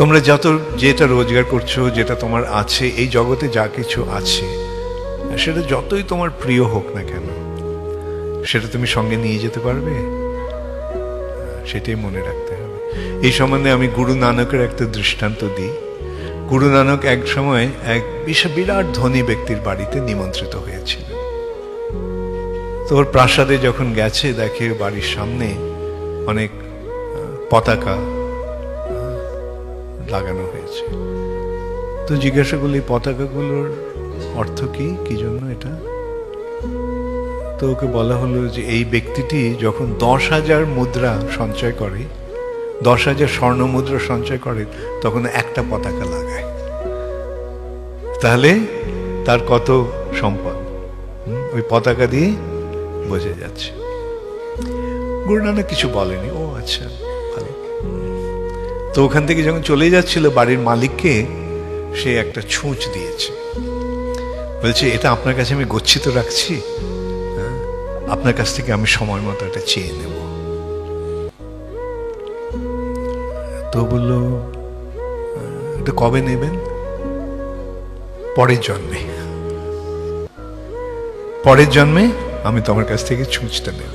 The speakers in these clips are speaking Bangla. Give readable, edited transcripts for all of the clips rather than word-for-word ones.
তোমরা যত যেটা রোজগার করছো, যেটা তোমার আছে, এই জগতে যা কিছু আছে, সেটা যতই তোমার প্রিয় হোক না কেন, সেটা তুমি সঙ্গে নিয়ে যেতে পারবে? সেটাই মনে রাখতে হবে। এই সম্বন্ধে আমি গুরু নানকের একটা দৃষ্টান্ত দিই। গুরু নানক এক সময় এক বিরাট ধনী ব্যক্তির বাড়িতে নিমন্ত্রিত হয়েছিলেন। তো ওর প্রাসাদে যখন গেছে, দেখে বাড়ির সামনে অনেক পতাকা লাগানো হয়েছে। তো জিজ্ঞাসা করলে পতাকাগুলোর অর্থ কি, কি জন্য এটা? তো ওকে বলা হলো যে এই ব্যক্তিটি যখন 10,000 মুদ্রা সঞ্চয় করে, 10,000 স্বর্ণ মুদ্রা সঞ্চয় করে, তখন একটা পতাকা লাগায়। তাহলে তার কত সম্পদ ওই পতাকা দিয়ে বোঝা যাচ্ছে। গুরু নানক কিছু বলেনি। ও আচ্ছা, ভালো। তো ওখান থেকে যখন চলে যাচ্ছিল, বাড়ির মালিককে সে একটা ছুঁচ দিয়েছে। বলছে, এটা আপনার কাছে আমি গচ্ছিত রাখছি, আপনার কাছ থেকে আমি সময় মতো এটা চেয়ে নেব। তো বলল, এটা কবে নেবেন? পরের জন্মে। পরের জন্মে আমি তোমার কাছ থেকে ছুঁচটা নেব।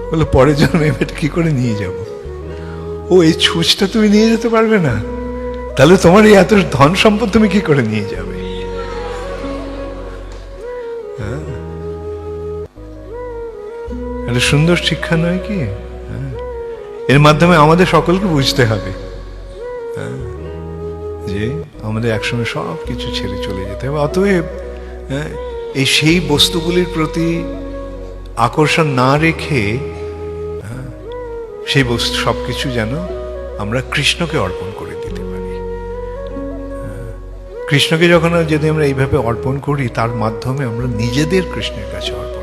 বললো, পরের জন্মে এটা কি করে নিয়ে যাব? ও, এই ছুঁচটা তুমি নিয়ে যেতে পারবে না? তাহলে তোমার এই এত ধন সম্পদ তুমি কি করে নিয়ে যাবে? এটা সুন্দর শিক্ষা নয় কি? এর মাধ্যমে আমাদের সকলকে বুঝতে হবে যে আমাদের একসময় সব কিছু ছেড়ে চলে যেতে হবে। অতএব এই সেই বস্তুগুলির প্রতি আকর্ষণ না রেখে সেই বস্তু সবকিছু যেন আমরা কৃষ্ণকে অর্পণ করে দিতে পারি। কৃষ্ণকে যখন যদি আমরা এইভাবে অর্পণ করি, তার মাধ্যমে আমরা নিজেদের কৃষ্ণের কাছে অর্পণ